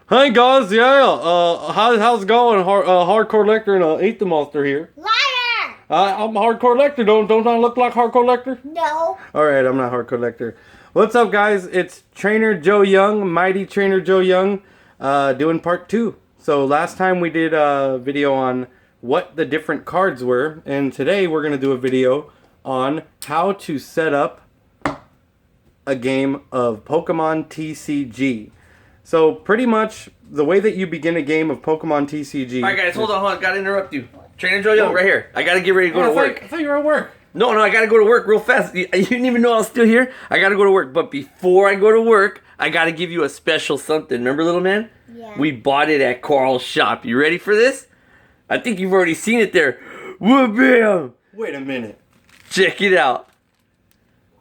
Hi guys, yeah. How's it going? Hardcorllector and Eat the Monster here. Liar! I'm Hardcorllector. Don't I look like Hardcorllector? No. All right, I'm not Hardcorllector. What's up, guys? It's Trainer Joe Young, Mighty Trainer Joe Young, doing part 2. So last time we did a video on what the different cards were, and today we're gonna do a video on how to set up a game of Pokemon TCG. So pretty much the way that you begin a game of Pokemon TCG. Alright guys, hold on, gotta interrupt you. Trainer Joe Young, right here. I gotta get ready to go to work. I thought you were at work. No, I gotta go to work real fast. You didn't even know I was still here. I gotta go to work. But before I go to work, I gotta give you a special something. Remember, little man? Yeah. We bought it at Carl's shop. You ready for this? I think you've already seen it there. Whoop-bam! Wait a minute. Check it out.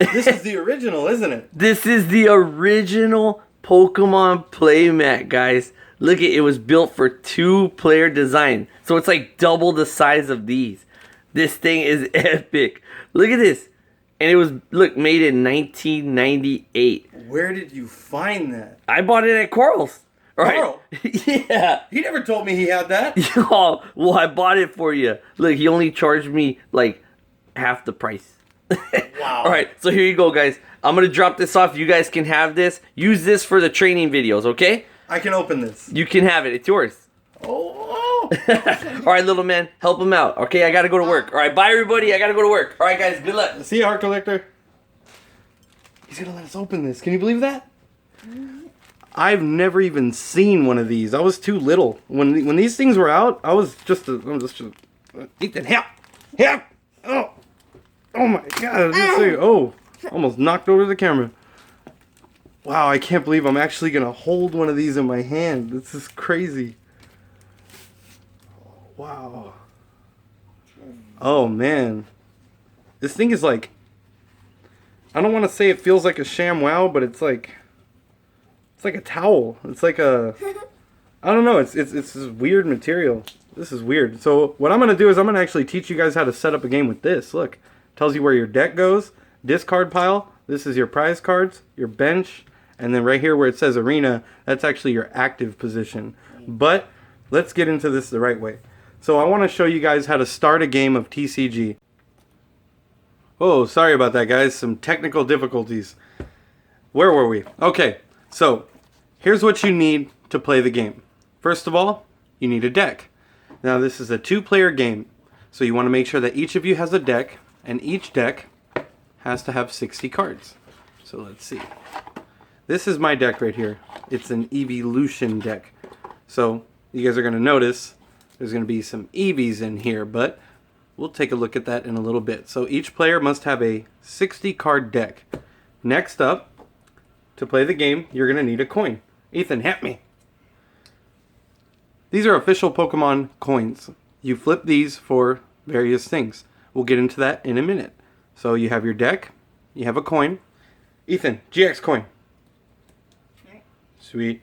This is the original, isn't it? This is the original Pokemon Playmat, guys. Look, it was built for 2-player design. So it's like double the size of these. This thing is epic. Look at this. And it was, look, made in 1998. Where did you find that? I bought it at Carl's. Carl? Yeah. He never told me he had that. Oh, well, I bought it for you. Look, he only charged me like half the price. Wow. All right, so here you go, guys. I'm going to drop this off. You guys can have this. Use this for the training videos, okay? I can open this. You can have it. It's yours. Oh. All right, little man. Help him out. Okay, I got to go to work. All right, bye, everybody. I got to go to work. All right, guys. Good luck. See you, Hardcorllector. He's going to let us open this. Can you believe that? I've never even seen one of these. I was too little. When these things were out, I'm just Ethan, help. Oh my God. Oh, almost knocked over the camera. Wow, I can't believe I'm actually going to hold one of these in my hand. This is crazy. Wow. Oh, man. This thing is like... I don't want to say it feels like a ShamWow, but it's like a towel. It's like a... I don't know. It's this weird material. This is weird. So what I'm going to do is I'm going to actually teach you guys how to set up a game with this. Look. Tells you where your deck goes. Discard pile. This is your prize cards. Your bench. And then right here where it says arena, that's actually your active position. But let's get into this the right way. So I want to show you guys how to start a game of TCG. Oh, sorry about that, guys. Some technical difficulties. Where were we? Okay, so here's what you need to play the game. First of all, you need a deck. Now this is a 2-player game. So you want to make sure that each of you has a deck. And each deck has to have 60 cards. So let's see. This is my deck right here. It's an evolution deck. So you guys are going to notice there's going to be some Eevees in here, but we'll take a look at that in a little bit. So each player must have a 60 card deck. Next up, to play the game, you're going to need a coin. Ethan, help me. These are official Pokemon coins. You flip these for various things. We'll get into that in a minute. So you have your deck, you have a coin. Ethan, GX coin. Sweet.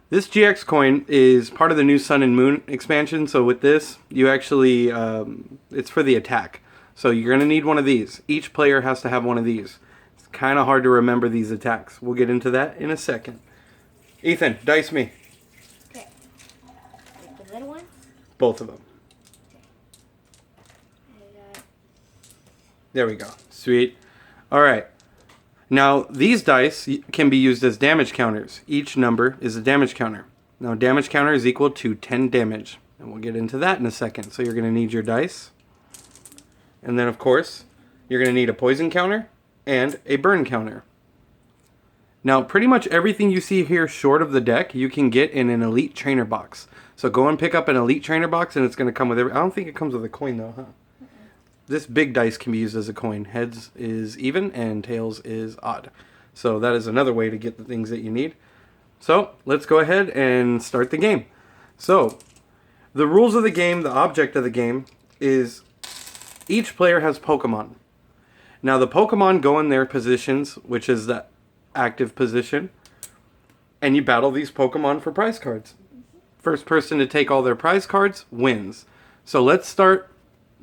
This GX coin is part of the new Sun and Moon expansion. So with this, you actually, it's for the attack. So you're going to need one of these. Each player has to have one of these. It's kind of hard to remember these attacks. We'll get into that in a second. Ethan, dice me. Okay. The little ones? Both of them. There we go. Sweet. Alright. Now, these dice can be used as damage counters. Each number is a damage counter. Now, a damage counter is equal to 10 damage. And we'll get into that in a second. So you're going to need your dice. And then, of course, you're going to need a poison counter and a burn counter. Now, pretty much everything you see here short of the deck, you can get in an Elite Trainer box. So go and pick up an Elite Trainer box, and it's going to come with I don't think it comes with a coin, though, huh? This big dice can be used as a coin. Heads is even and tails is odd. So that is another way to get the things that you need. So let's go ahead and start the game. So the rules of the game, the object of the game is each player has Pokemon. Now the Pokemon go in their positions, which is the active position. And you battle these Pokemon for prize cards. First person to take all their prize cards wins. So let's start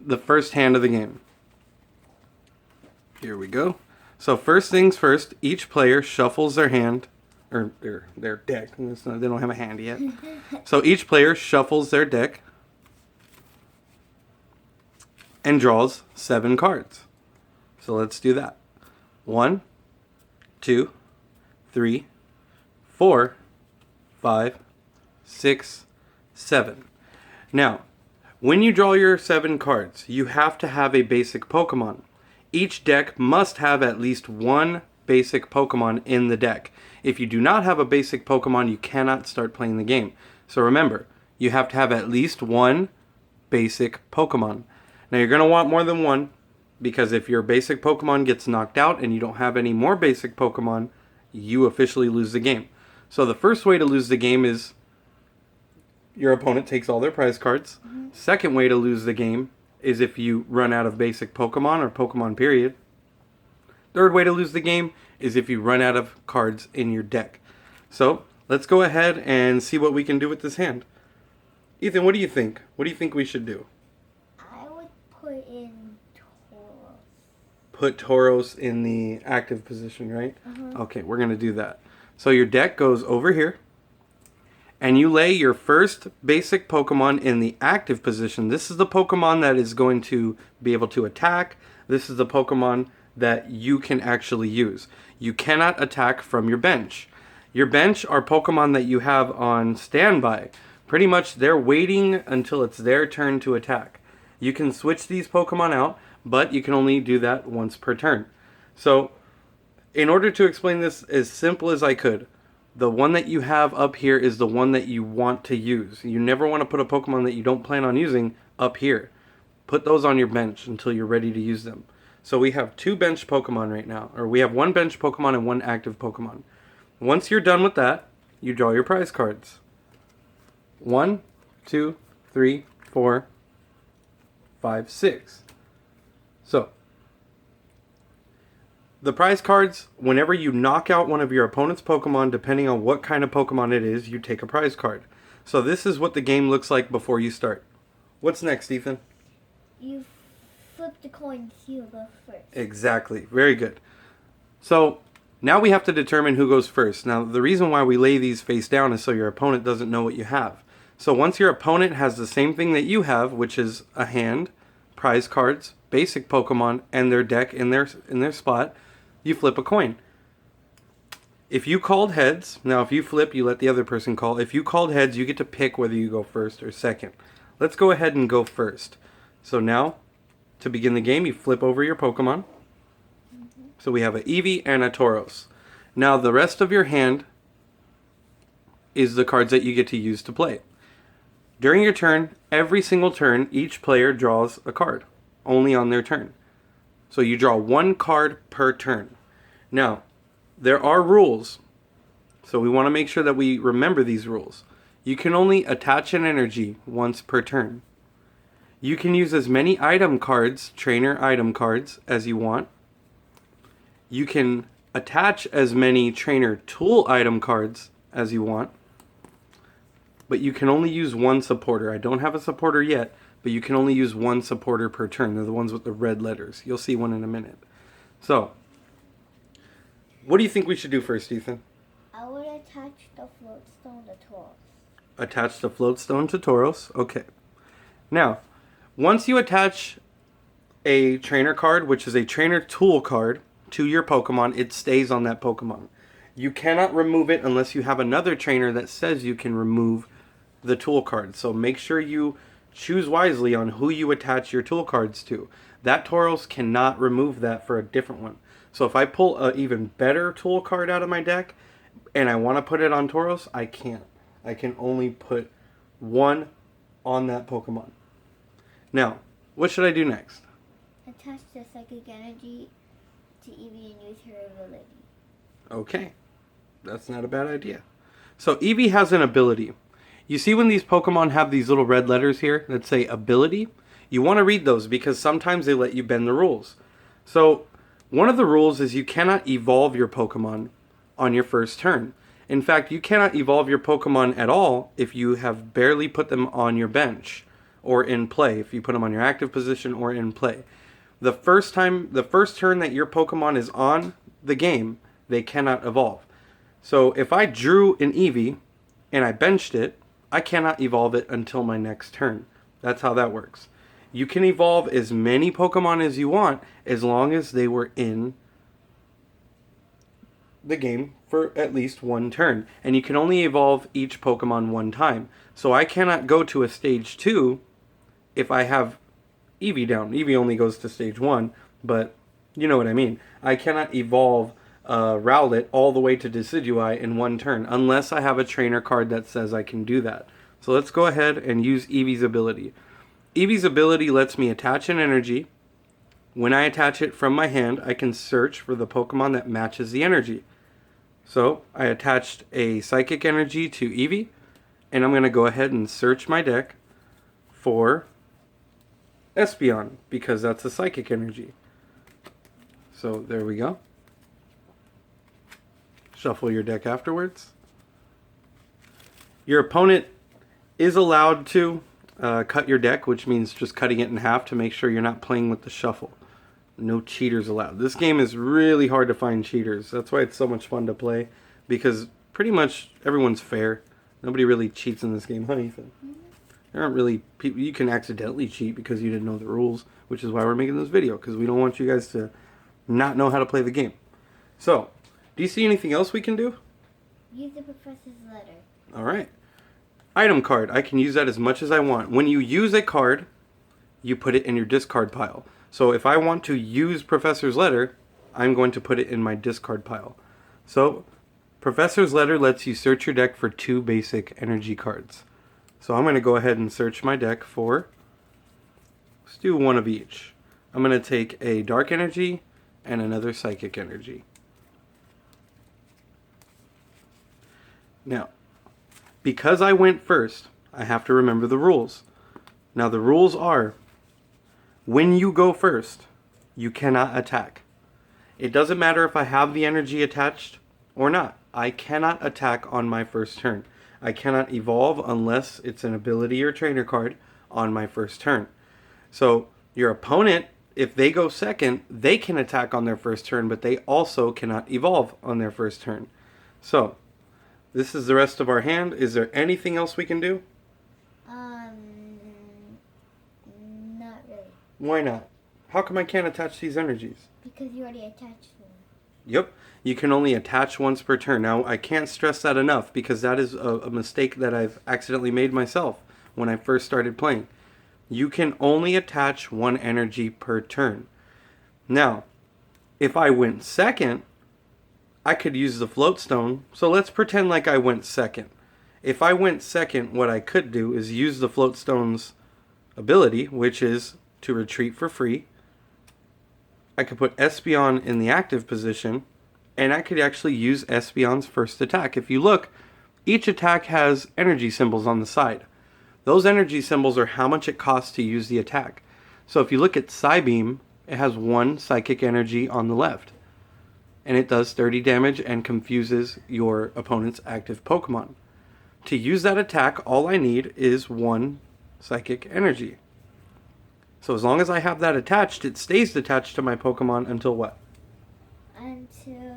the first hand of the game. Here we go. So first things first, each player shuffles their hand or their deck. They don't have a hand yet. So each player shuffles their deck and draws 7 cards. So let's do that. 1, 2, 3, 4, 5, 6, 7. Now, when you draw your 7 cards, you have to have a basic Pokemon. Each deck must have at least one basic Pokemon in the deck. If you do not have a basic Pokemon, you cannot start playing the game. So remember, you have to have at least one basic Pokemon. Now you're going to want more than one, because if your basic Pokemon gets knocked out and you don't have any more basic Pokemon, you officially lose the game. So the first way to lose the game is your opponent takes all their prize cards. Second way to lose the game is if you run out of basic Pokemon or Pokemon period. Third way to lose the game is if you run out of cards in your deck. So let's go ahead and see what we can do with this hand. Ethan, what do you think? What do you think we should do? I would put in Tauros. Put Tauros in the active position, right? Okay, we're going to do that. So your deck goes over here, and you lay your first basic Pokemon in the active position. This is the Pokemon that is going to be able to attack. This is the Pokemon that you can actually use. You cannot attack from your bench. Your bench are Pokemon that you have on standby. Pretty much they're waiting until it's their turn to attack. You can switch these Pokemon out, but you can only do that once per turn. So, in order to explain this as simple as I could, the one that you have up here is the one that you want to use. You never want to put a Pokemon that you don't plan on using up here. Put those on your bench until you're ready to use them. So we have 2 bench Pokemon right now, or we have 1 bench Pokemon and 1 active Pokemon. Once you're done with that, you draw your prize cards. 1, 2, 3, 4, 5, 6. So, the prize cards, whenever you knock out one of your opponent's Pokemon, depending on what kind of Pokemon it is, you take a prize card. So this is what the game looks like before you start. What's next, Ethan? You flip the coins, you go first. Exactly. Very good. So now we have to determine who goes first. Now the reason why we lay these face down is so your opponent doesn't know what you have. So once your opponent has the same thing that you have, which is a hand, prize cards, basic Pokemon, and their deck in their spot, you flip a coin. If you called heads, now if you flip, you let the other person call. If you called heads, you get to pick whether you go first or second. Let's go ahead and go first. So now, to begin the game, you flip over your Pokemon. So we have an Eevee and a Tauros. Now the rest of your hand is the cards that you get to use to play. During your turn, every single turn, each player draws a card. Only on their turn. So you draw 1 card per turn. Now, there are rules. So we want to make sure that we remember these rules. You can only attach an energy once per turn. You can use as many item cards, trainer item cards, as you want. You can attach as many trainer tool item cards as you want. But you can only use 1 supporter. I don't have a supporter yet, but you can only use 1 supporter per turn. They're the ones with the red letters. You'll see one in a minute. So, what do you think we should do first, Ethan? I would attach the floatstone to Tauros. Attach the floatstone to Tauros. Okay. Now, once you attach a trainer card, which is a trainer tool card, to your Pokemon, it stays on that Pokemon. You cannot remove it unless you have another trainer that says you can remove the tool card. So make sure you choose wisely on who you attach your tool cards to. That Tauros cannot remove that for a different one. So if I pull an even better tool card out of my deck and I want to put it on Tauros, I can't. I can only put 1 on that Pokemon. Now, what should I do next? Attach the psychic energy to Eevee and use her ability. Okay, that's not a bad idea. So Eevee has an ability. You see when these Pokemon have these little red letters here that say ability? You want to read those because sometimes they let you bend the rules. So one of the rules is you cannot evolve your Pokemon on your first turn. In fact, you cannot evolve your Pokemon at all if you have barely put them on your bench or in play, if you put them on your active position or in play. The first turn that your Pokemon is on the game, they cannot evolve. So if I drew an Eevee and I benched it, I cannot evolve it until my next turn. That's how that works. You can evolve as many Pokemon as you want as long as they were in the game for at least one turn. And you can only evolve each Pokemon one time. So I cannot go to a stage 2 if I have Eevee down. Eevee only goes to stage 1, but you know what I mean. I cannot evolve Rowlet all the way to Decidueye in one turn unless I have a trainer card that says I can do that. So let's go ahead and use Eevee's ability. Eevee's ability lets me attach an energy. When I attach it from my hand, I can search for the Pokemon that matches the energy. So I attached a Psychic Energy to Eevee, and I'm going to go ahead and search my deck for Espeon, because that's a Psychic Energy. So there we go. Shuffle your deck afterwards. Your opponent is allowed to cut your deck, which means just cutting it in half to make sure you're not playing with the shuffle. No cheaters allowed. This game is really hard to find cheaters. That's why it's so much fun to play, because pretty much everyone's fair. Nobody really cheats in this game, huh, Ethan? There aren't really people. You can accidentally cheat because you didn't know the rules, which is why we're making this video, because we don't want you guys to not know how to play the game. So, do you see anything else we can do? Use the professor's letter. All right. Item card. I can use that as much as I want. When you use a card, you put it in your discard pile. So if I want to use Professor's Letter, I'm going to put it in my discard pile. So Professor's Letter lets you search your deck for 2 basic energy cards. So I'm going to go ahead and search my deck for, let's do one of each. I'm going to take a Dark Energy and another Psychic Energy. Now, because I went first, I have to remember the rules. Now the rules are, when you go first, you cannot attack. It doesn't matter if I have the energy attached or not. I cannot attack on my first turn. I cannot evolve unless it's an ability or trainer card on my first turn. So your opponent, if they go second, they can attack on their first turn, but they also cannot evolve on their first turn. So this is the rest of our hand. Is there anything else we can do? Not really. Why not? How come I can't attach these energies? Because you already attached one. Yep. You can only attach once per turn. Now, I can't stress that enough because that is a mistake that I've accidentally made myself when I first started playing. You can only attach one energy per turn. Now, if I went second, I could use the float stone. So let's pretend like I went second. If I went second, what I could do is use the float stone's ability, which is to retreat for free. I could put Espeon in the active position, and I could actually use Espeon's first attack. If you look, each attack has energy symbols on the side. Those energy symbols are how much it costs to use the attack. So if you look at Psybeam, it has 1 psychic energy on the left. And it does 30 damage and confuses your opponent's active Pokemon. To use that attack, all I need is 1 psychic energy. So as long as I have that attached, it stays attached to my Pokemon until what? Until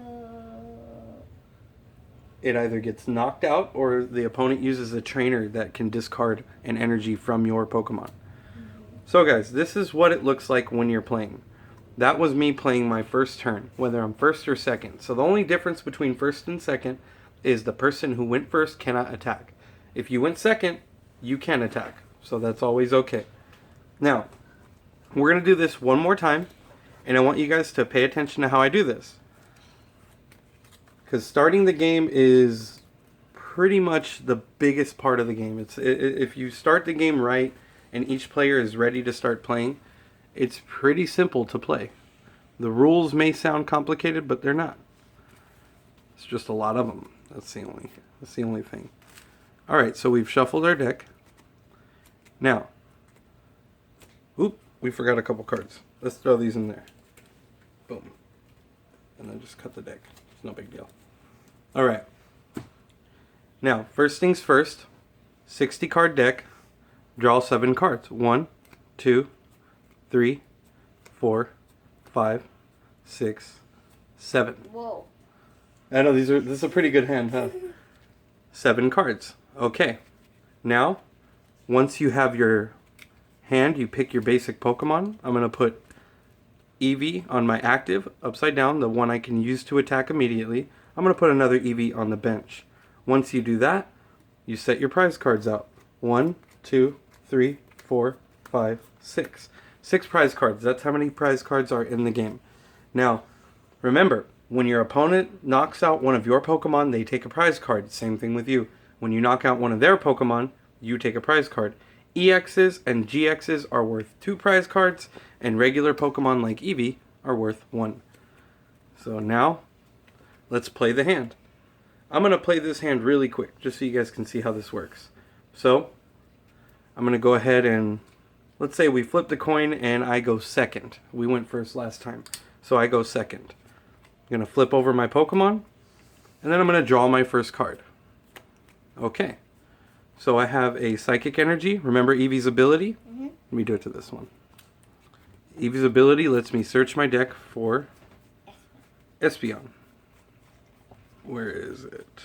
It either gets knocked out or the opponent uses a trainer that can discard an energy from your Pokemon. So guys, this is what it looks like when you're playing. That was me playing my first turn, whether I'm first or second. So the only difference between first and second is the person who went first cannot attack. If you went second, you can attack. So that's always okay. Now, we're going to do this one more time, and I want you guys to pay attention to how I do this. Because starting the game is pretty much the biggest part of the game. If you start the game right and each player is ready to start playing, it's pretty simple to play. The rules may sound complicated, but they're not. It's just a lot of them. That's the only thing. All right, so we've shuffled our deck. Now, we forgot a couple cards. Let's throw these in there. Boom. And then just cut the deck. It's no big deal. All right. Now, first things first, 60 card deck, draw 7 cards. 1, 2, 3, 4, 5, 6, 7. Whoa. I know this is a pretty good hand, huh? 7 cards. Okay. Now, once you have your hand, you pick your basic Pokemon. I'm going to put Eevee on my active, upside down, the one I can use to attack immediately. I'm going to put another Eevee on the bench. Once you do that, you set your prize cards out. 1, 2, 3, 4, 5, 6. 6 prize cards. That's how many prize cards are in the game. Now, remember, when your opponent knocks out one of your Pokemon, they take a prize card. Same thing with you. When you knock out one of their Pokemon, you take a prize card. EXs and GXs are worth 2 prize cards, and regular Pokemon like Eevee are worth 1. So now, let's play the hand. I'm going to play this hand really quick, just so you guys can see how this works. So, I'm going to go ahead and, let's say we flip the coin and I go second. We went first last time, so I go second. I'm going to flip over my Pokemon, and then I'm going to draw my first card. Okay. So I have a Psychic Energy. Remember Eevee's ability? Mm-hmm. Let me do it to this one. Eevee's ability lets me search my deck for Espeon. Where is it?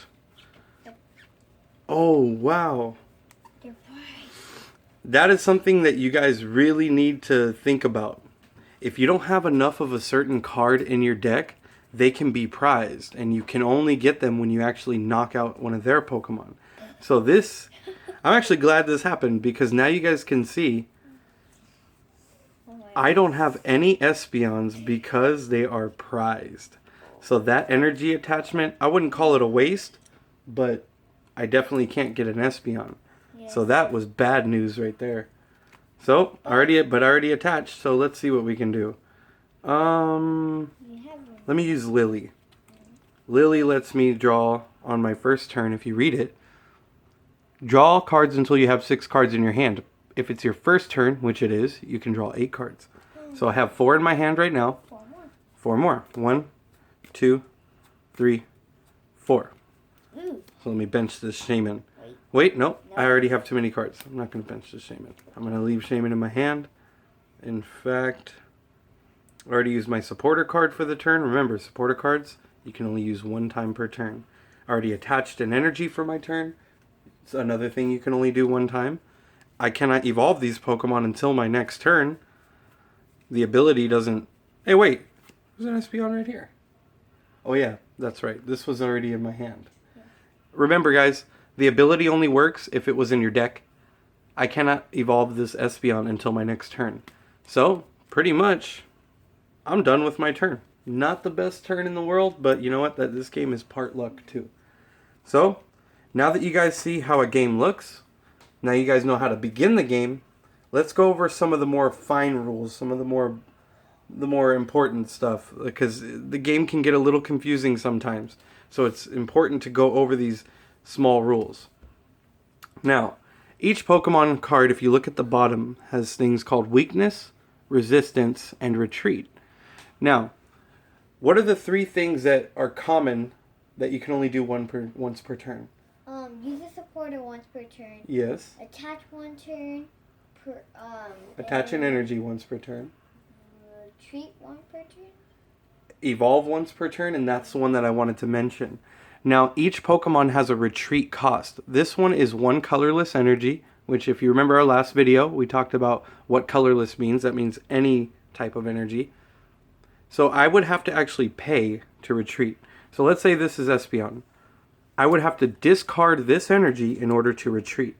Oh, wow. That is something that you guys really need to think about. If you don't have enough of a certain card in your deck, they can be prized, and you can only get them when you actually knock out one of their Pokemon. So this, I'm actually glad this happened, because now you guys can see I don't have any Espeons because they are prized. So that energy attachment, I wouldn't call it a waste, but I definitely can't get an Espeon. Yeah. So that was bad news right there. So, I already attached, so let's see what we can do. Let me use Lily. Lily lets me draw on my first turn, if you read it. Draw cards until you have 6 cards in your hand. If it's your first turn, which it is, you can draw 8 cards. So I have 4 in my hand right now. 4 more. 1, 2, 3, 4. So let me bench this Shaman. Wait, no, I already have too many cards. I'm not going to bench this Shaman. I'm going to leave Shaman in my hand. In fact, I already used my supporter card for the turn. Remember, supporter cards, you can only use 1 time per turn. I already attached an energy for my turn. It's another thing you can only do 1 time. I cannot evolve these Pokemon until my next turn. The ability doesn't... Hey, wait. There's an Espeon right here. Oh, yeah. That's right. This was already in my hand. Yeah. Remember, guys, the ability only works if it was in your deck. I cannot evolve this Espeon until my next turn. So, pretty much, I'm done with my turn. Not the best turn in the world, but you know what? This game is part luck, too. So, now that you guys see how a game looks, now you guys know how to begin the game, let's go over some of the more fine rules, some of the more important stuff, because the game can get a little confusing sometimes. So it's important to go over these small rules. Now, each Pokemon card, if you look at the bottom, has things called weakness, resistance, and retreat. Now, what are the 3 things that are common that you can only do once per turn? Use a supporter once per turn. Yes. Attach 1 turn per attach an energy once per turn. Retreat 1 per turn. Evolve once per turn, and that's the one that I wanted to mention. Now, each Pokemon has a retreat cost. This one is 1 colorless energy, which if you remember our last video, we talked about what colorless means. That means any type of energy. So I would have to actually pay to retreat. So let's say this is Espeon. I would have to discard this energy in order to retreat.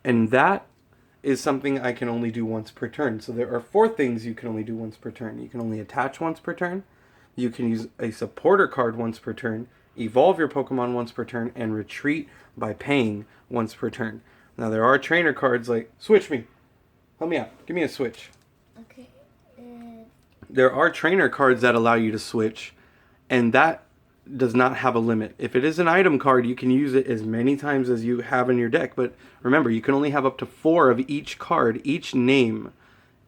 And that is something I can only do once per turn. So there are 4 things you can only do once per turn. You can only attach once per turn. You can use a supporter card once per turn. Evolve your Pokemon once per turn. And retreat by paying once per turn. Now there are trainer cards like... Switch me. Help me out. Give me a switch. Okay. There are trainer cards that allow you to switch. And that does not have a limit. If it is an item card, you can use it as many times as you have in your deck. But remember, you can only have up to 4 of each card, each name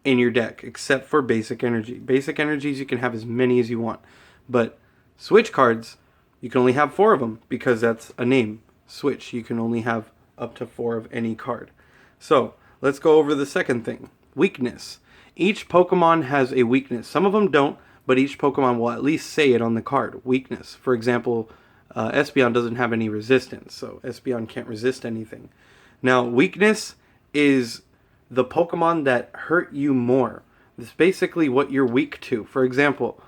in your deck, except for basic energy. Basic energies, you can have as many as you want. But switch cards, you can only have 4 of them because that's a name. Switch, you can only have up to 4 of any card. So let's go over the second thing. Weakness. Each Pokemon has a weakness. Some of them don't, but each Pokemon will at least say it on the card. Weakness. For example, Espeon doesn't have any resistance, so Espeon can't resist anything. Now, weakness is the Pokemon that hurt you more. It's basically what you're weak to. For example,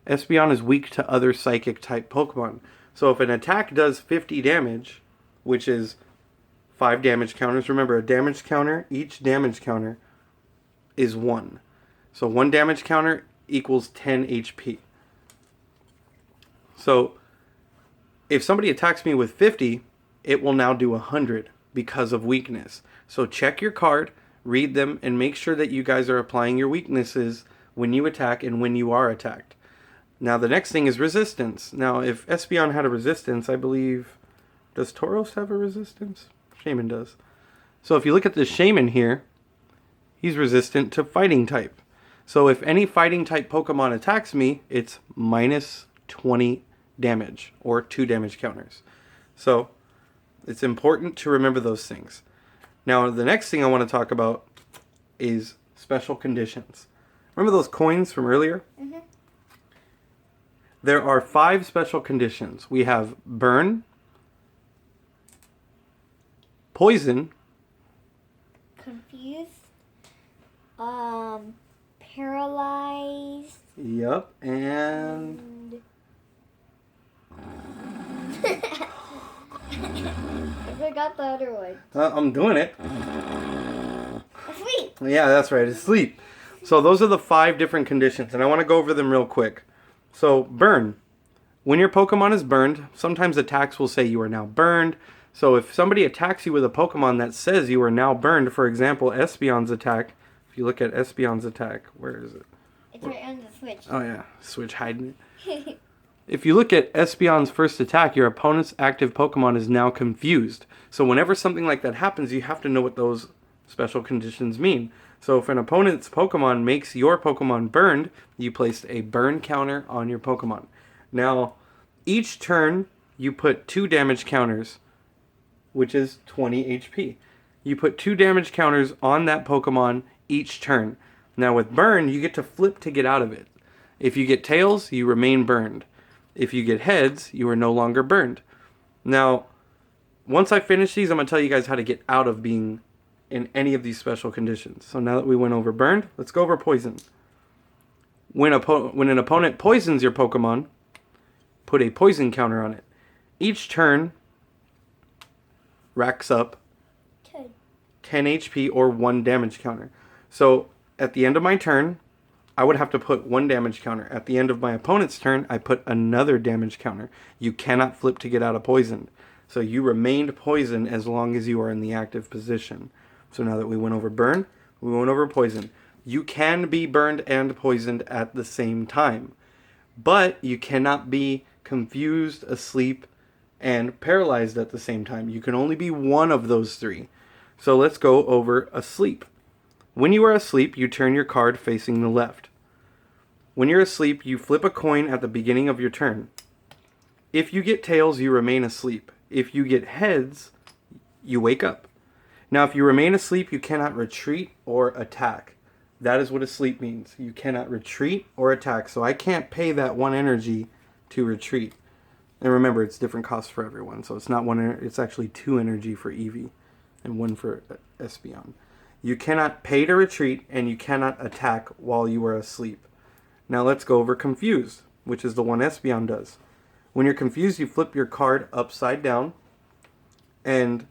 Espeon is weak to other psychic type Pokemon. So if an attack does 50 damage, which is 5 damage counters, remember a damage counter, each damage counter is 1. So 1 damage counter equals 10 HP. So if somebody attacks me with 50, it will now do 100 because of weakness. So check your card, read them, and make sure that you guys are applying your weaknesses when you attack and when you are attacked. Now the next thing is resistance. Now if Espeon had a resistance, I believe, does Tauros have a resistance? Shaman does. So if you look at the Shaman here, he's resistant to fighting type. So if any fighting type Pokemon attacks me, it's minus 20 damage or 2 damage counters. So it's important to remember those things. Now the next thing I want to talk about is special conditions. Remember those coins from earlier? Mm-hmm. There are 5 special conditions. We have burn, poison, confused, paralyzed. Yep, and I forgot the other one. I'm doing it. Asleep. Yeah, that's right. It's sleep. So those are the 5 different conditions, and I want to go over them real quick. So burn. When your Pokemon is burned, sometimes attacks will say you are now burned. So if somebody attacks you with a Pokemon that says you are now burned, for example, Espeon's attack. If you look at Espeon's attack, where is it? It's right on the switch. Oh yeah, switch hiding it. If you look at Espeon's first attack, your opponent's active Pokemon is now confused. So whenever something like that happens, you have to know what those special conditions mean. So if an opponent's Pokemon makes your Pokemon burned, you placed a burn counter on your Pokemon. Now, each turn, you put 2 damage counters, which is 20 HP. You put 2 damage counters on that Pokemon each turn. Now with burn, you get to flip to get out of it. If you get tails, you remain burned. If you get heads, you are no longer burned. Now, once I finish these, I'm going to tell you guys how to get out of being in any of these special conditions. So now that we went over burned, let's go over poison. When an opponent poisons your Pokemon, put a poison counter on it. Each turn racks up 10 HP or 1 damage counter. So at the end of my turn, I would have to put 1 damage counter. At the end of my opponent's turn, I put another damage counter. You cannot flip to get out of poisoned. So you remained poisoned as long as you are in the active position. So now that we went over burn, we went over poison. You can be burned and poisoned at the same time. But you cannot be confused, asleep, and paralyzed at the same time. You can only be one of those 3. So let's go over asleep. When you are asleep, you turn your card facing the left. When you're asleep, you flip a coin at the beginning of your turn. If you get tails, you remain asleep. If you get heads, you wake up. Now, if you remain asleep, you cannot retreat or attack. That is what asleep means. You cannot retreat or attack. So I can't pay that 1 energy to retreat. And remember, it's different costs for everyone. So it's not 1, it's actually 2 energy for Eevee and 1 for Espeon. You cannot pay to retreat and you cannot attack while you are asleep. Now let's go over confused, which is the one Espeon does. When you're confused, you flip your card upside down. And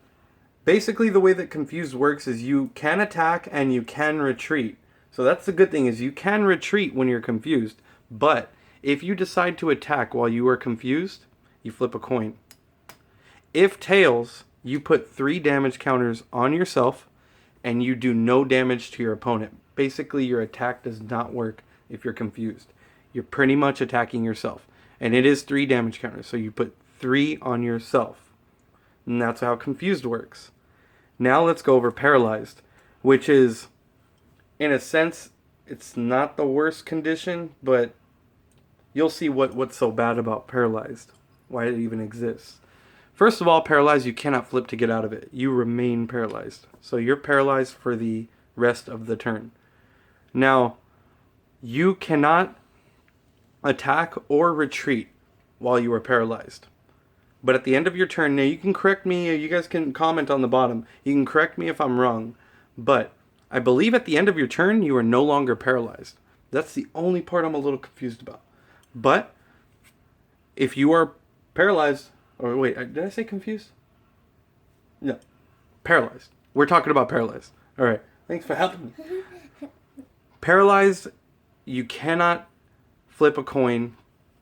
basically the way that confused works is you can attack and you can retreat. So that's the good thing, is you can retreat when you're confused. But if you decide to attack while you are confused, you flip a coin. If tails, you put 3 damage counters on yourself and you do no damage to your opponent. Basically, your attack does not work if you're confused. You're pretty much attacking yourself. And it is 3 damage counters, so you put 3 on yourself. And that's how confused works. Now let's go over paralyzed, which is, in a sense, it's not the worst condition, but you'll see what's so bad about paralyzed, why it even exists. First of all, paralyzed, you cannot flip to get out of it. You remain paralyzed. So you're paralyzed for the rest of the turn. Now, you cannot attack or retreat while you are paralyzed. But at the end of your turn, now you can correct me, you guys can comment on the bottom. You can correct me if I'm wrong. But I believe at the end of your turn, you are no longer paralyzed. That's the only part I'm a little confused about. But if you are paralyzed, or wait, did I say confused? No, paralyzed. We're talking about paralyzed. All right, thanks for helping me. Paralyzed, you cannot flip a coin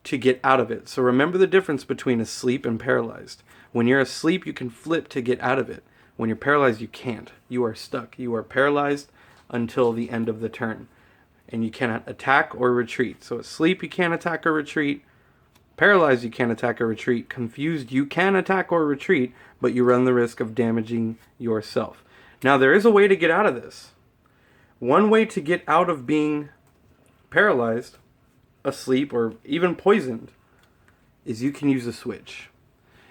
to get out of it. So remember the difference between asleep and paralyzed. When you're asleep, you can flip to get out of it. When you're paralyzed, you can't. You are stuck. You are paralyzed until the end of the turn. And you cannot attack or retreat. So asleep, you can't attack or retreat. Paralyzed, you can't attack or retreat. Confused, you can attack or retreat, but you run the risk of damaging yourself. Now, there is a way to get out of this. One way to get out of being paralyzed, asleep, or even poisoned is you can use a switch.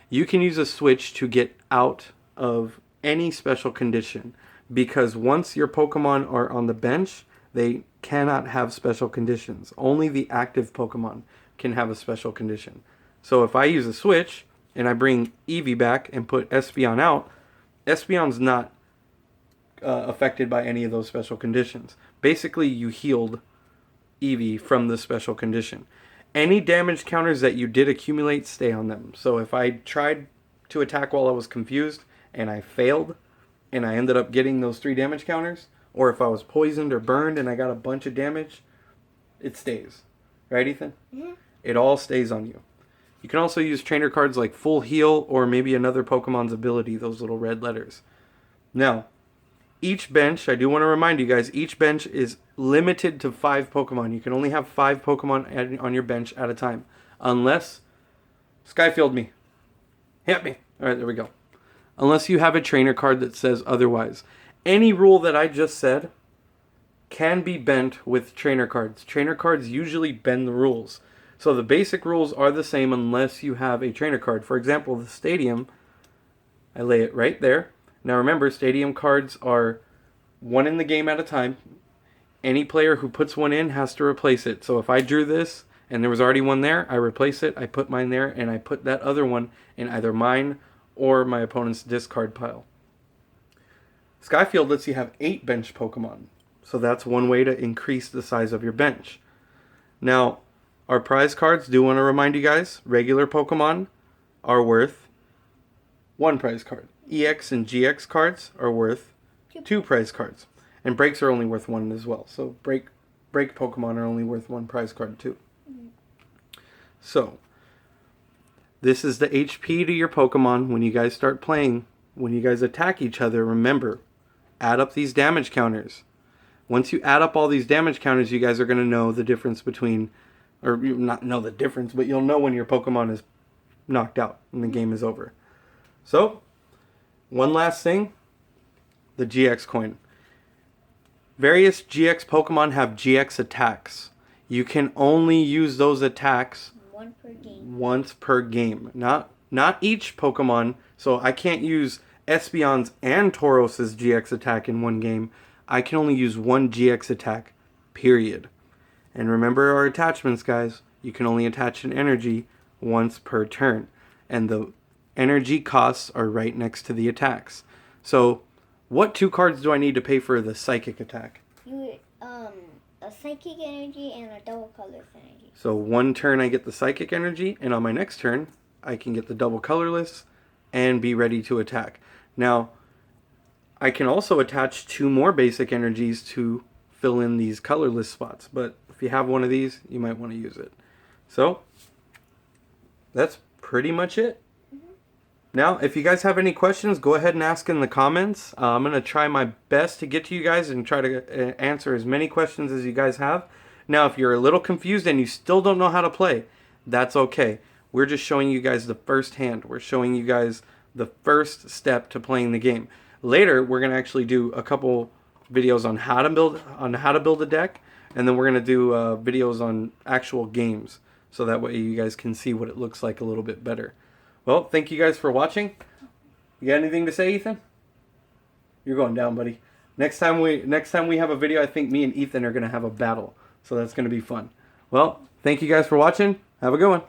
You can use a switch to get out of any special condition, because once your Pokemon are on the bench, they cannot have special conditions. Only the active Pokemon can have a special condition. So if I use a switch and I bring Eevee back and put Espeon out, Espeon's not affected by any of those special conditions. Basically, you healed Eevee from the special condition. Any damage counters that you did accumulate stay on them. So if I tried to attack while I was confused and I failed and I ended up getting those 3 damage counters, or if I was poisoned or burned and I got a bunch of damage, it stays. Right, Ethan? Mm-hmm. It all stays on you. You can also use trainer cards like Full Heal or maybe another Pokemon's ability, those little red letters. Now, each bench, I do want to remind you guys, each bench is limited to 5 Pokemon. You can only have 5 Pokemon on your bench at a time. Unless, Skyfield me. Hit me. Alright, there we go. Unless you have a trainer card that says otherwise. Any rule that I just said can be bent with trainer cards. Trainer cards usually bend the rules. So the basic rules are the same unless you have a trainer card. For example, the stadium, I lay it right there. Now remember, stadium cards are 1 in the game at a time. Any player who puts 1 in has to replace it. So if I drew this and there was already 1 there, I replace it, I put mine there, and I put that other one in either mine or my opponent's discard pile. Skyfield lets you have 8 bench Pokemon. So that's one way to increase the size of your bench. Now, our prize cards, do want to remind you guys, regular Pokemon are worth 1 prize card. EX and GX cards are worth 2 prize cards. And breaks are only worth 1 as well. So break Pokemon are only worth 1 prize card too. Mm-hmm. So, this is the HP to your Pokemon when you guys start playing. When you guys attack each other, remember, add up these damage counters. Once you add up all these damage counters, you guys are going to know the difference between, or not know the difference, but you'll know when your Pokemon is knocked out and the game is over. So, one last thing, the GX coin. Various GX Pokemon have GX attacks. You can only use those attacks 1 per game. Once per game. Not each Pokemon. So I can't use Espeon's and Tauros' GX attack in 1 game. I can only use 1 GX attack, period. And remember our attachments, guys. You can only attach an energy once per turn. And the energy costs are right next to the attacks. So, what 2 cards do I need to pay for the psychic attack? A psychic energy and a double colorless energy. So 1 turn I get the psychic energy, and on my next turn, I can get the double colorless and be ready to attack. Now, I can also attach 2 more basic energies to fill in these colorless spots, but if you have one of these, you might want to use it. So, that's pretty much it. Now, if you guys have any questions, go ahead and ask in the comments. I'm going to try my best to get to you guys and try to answer as many questions as you guys have. Now, if you're a little confused and you still don't know how to play, that's okay. We're just showing you guys the first hand. We're showing you guys the first step to playing the game. Later, we're going to actually do a couple videos on how to build a deck, and then we're going to do videos on actual games, so that way you guys can see what it looks like a little bit better. Well, thank you guys for watching. You got anything to say, Ethan? You're going down, buddy. Next time we have a video, I think me and Ethan are going to have a battle. So that's going to be fun. Well, Thank you guys for watching. Have a good one.